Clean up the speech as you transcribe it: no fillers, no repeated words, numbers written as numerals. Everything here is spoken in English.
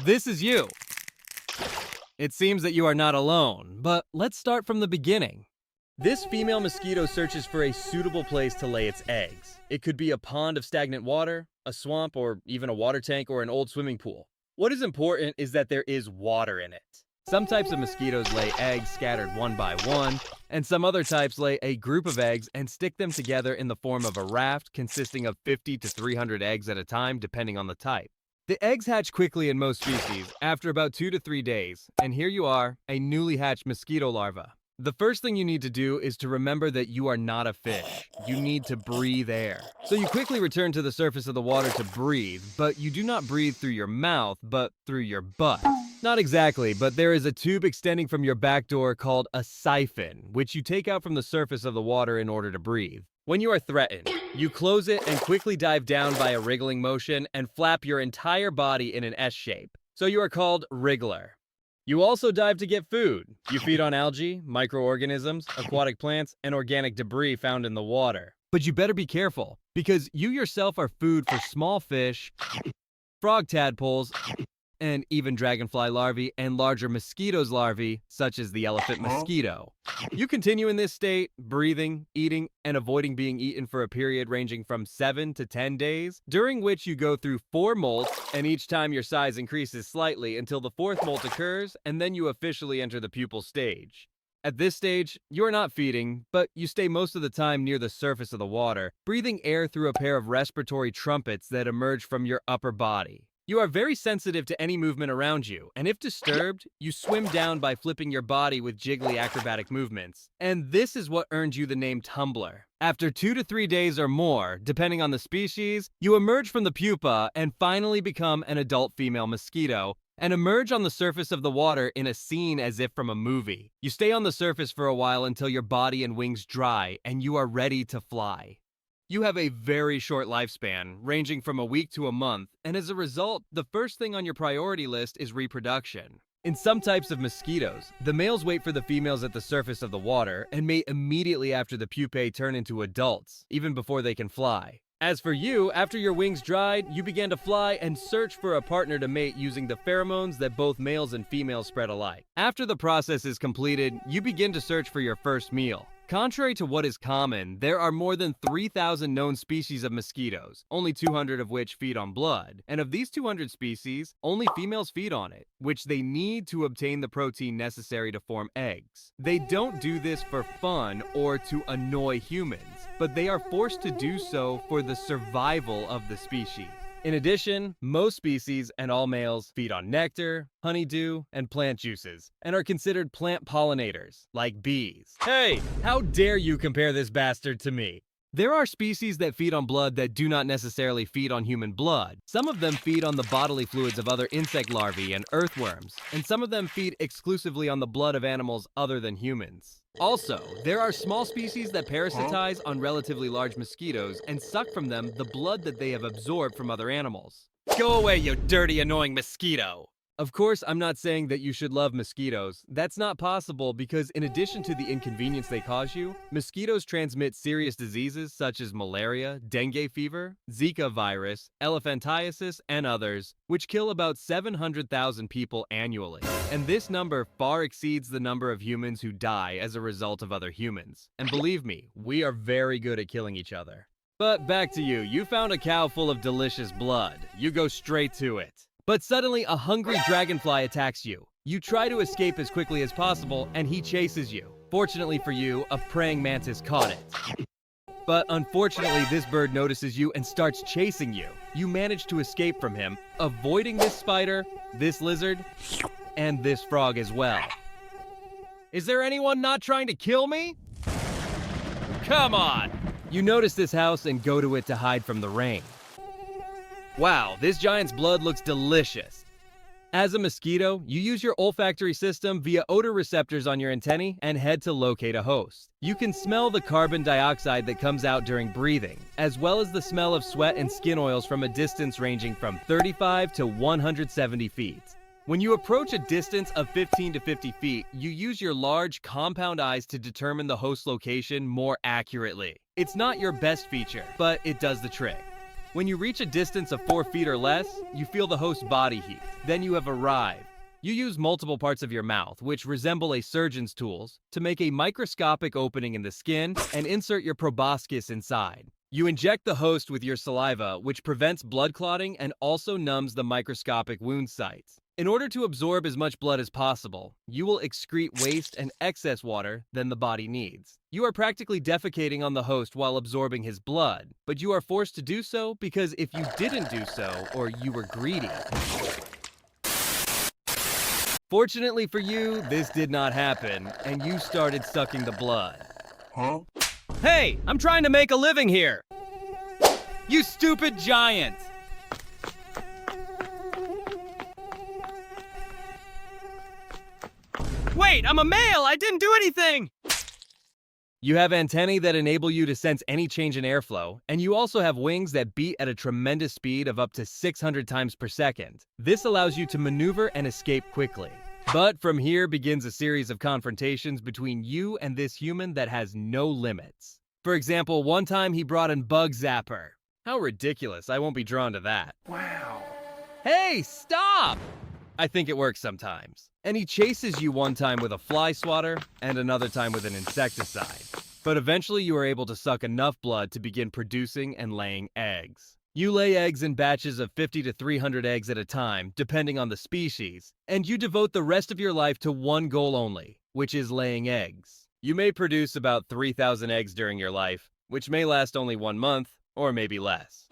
This is you. It seems that you are not alone, but let's start from the beginning. This female mosquito searches for a suitable place to lay its eggs. It could be a pond of stagnant water, a swamp, or even a water tank or an old swimming pool. What is important is that there is water in it. Some types of mosquitoes lay eggs scattered one by one, and some other types lay a group of eggs and stick them together in the form of a raft consisting of 50 to 300 eggs at a time, depending on the type. The eggs hatch quickly in most species, after about 2 to 3 days, and here you are, a newly hatched mosquito larva. The first thing you need to do is to remember that you are not a fish. You need to breathe air. So you quickly return to the surface of the water to breathe, but you do not breathe through your mouth, but through your butt. Not exactly, but there is a tube extending from your back door called a siphon, which you take out from the surface of the water in order to breathe. When you are threatened, you close it and quickly dive down by a wriggling motion and flap your entire body in an S shape. So you are called wriggler. You also dive to get food. You feed on algae, microorganisms, aquatic plants, and organic debris found in the water. But you better be careful, because you yourself are food for small fish, frog tadpoles, and even dragonfly larvae and larger mosquitoes larvae, such as the elephant mosquito. You continue in this state, breathing, eating, and avoiding being eaten for a period ranging from 7 to 10 days, during which you go through 4 molts, and each time your size increases slightly until the 4th molt occurs, and then you officially enter the pupal stage. At this stage, you are not feeding, but you stay most of the time near the surface of the water, breathing air through a pair of respiratory trumpets that emerge from your upper body. You are very sensitive to any movement around you, and if disturbed, you swim down by flipping your body with jiggly acrobatic movements. And this is what earned you the name tumbler. After 2 to 3 days or more, depending on the species, you emerge from the pupa and finally become an adult female mosquito, and emerge on the surface of the water in a scene as if from a movie. You stay on the surface for a while until your body and wings dry, and you are ready to fly. You have a very short lifespan, ranging from a week to a month, and as a result, the first thing on your priority list is reproduction. In some types of mosquitoes, the males wait for the females at the surface of the water and mate immediately after the pupae turn into adults, even before they can fly. As for you, after your wings dried, you began to fly and search for a partner to mate using the pheromones that both males and females spread alike. After the process is completed, you begin to search for your first meal. Contrary to what is common, there are more than 3,000 known species of mosquitoes, only 200 of which feed on blood. And of these 200 species, only females feed on it, which they need to obtain the protein necessary to form eggs. They don't do this for fun or to annoy humans, but they are forced to do so for the survival of the species. In addition, most species and all males feed on nectar, honeydew, and plant juices, and are considered plant pollinators, like bees. Hey, how dare you compare this bastard to me? There are species that feed on blood that do not necessarily feed on human blood. Some of them feed on the bodily fluids of other insect larvae and earthworms, and some of them feed exclusively on the blood of animals other than humans. Also, there are small species that parasitize on relatively large mosquitoes and suck from them the blood that they have absorbed from other animals. Go away, you dirty, annoying mosquito! Of course, I'm not saying that you should love mosquitoes. That's not possible because in addition to the inconvenience they cause you, mosquitoes transmit serious diseases such as malaria, dengue fever, Zika virus, elephantiasis, and others, which kill about 700,000 people annually. And this number far exceeds the number of humans who die as a result of other humans. And believe me, we are very good at killing each other. But back to you. You found a cow full of delicious blood. You go straight to it. But suddenly, a hungry dragonfly attacks you. You try to escape as quickly as possible, and he chases you. Fortunately for you, a praying mantis caught it. But unfortunately, this bird notices you and starts chasing you. You manage to escape from him, avoiding this spider, this lizard, and this frog as well. Is there anyone not trying to kill me? Come on! You notice this house and go to it to hide from the rain. Wow, this giant's blood looks delicious. As a mosquito, you use your olfactory system via odor receptors on your antennae and head to locate a host. You can smell the carbon dioxide that comes out during breathing, as well as the smell of sweat and skin oils from a distance ranging from 35 to 170 feet. When you approach a distance of 15 to 50 feet, you use your large, compound eyes to determine the host location more accurately. It's not your best feature, but it does the trick. When you reach a distance of 4 feet or less, you feel the host's body heat. Then you have arrived. You use multiple parts of your mouth, which resemble a surgeon's tools, to make a microscopic opening in the skin and insert your proboscis inside. You inject the host with your saliva, which prevents blood clotting and also numbs the microscopic wound sites. In order to absorb as much blood as possible, you will excrete waste and excess water than the body needs. You are practically defecating on the host while absorbing his blood, but you are forced to do so because if you didn't do so, or you were greedy. Fortunately for you, this did not happen, and you started sucking the blood. Huh? Hey, I'm trying to make a living here! You stupid giant! Wait, I'm a male! I didn't do anything! You have antennae that enable you to sense any change in airflow, and you also have wings that beat at a tremendous speed of up to 600 times per second. This allows you to maneuver and escape quickly. But from here begins a series of confrontations between you and this human that has no limits. For example, one time he brought in Bug Zapper. How ridiculous, I won't be drawn to that. Wow. Hey, stop! I think it works sometimes. And he chases you one time with a fly swatter and another time with an insecticide. But eventually you are able to suck enough blood to begin producing and laying eggs. You lay eggs in batches of 50 to 300 eggs at a time, depending on the species, and you devote the rest of your life to one goal only, which is laying eggs. You may produce about 3,000 eggs during your life, which may last only 1 month, or maybe less.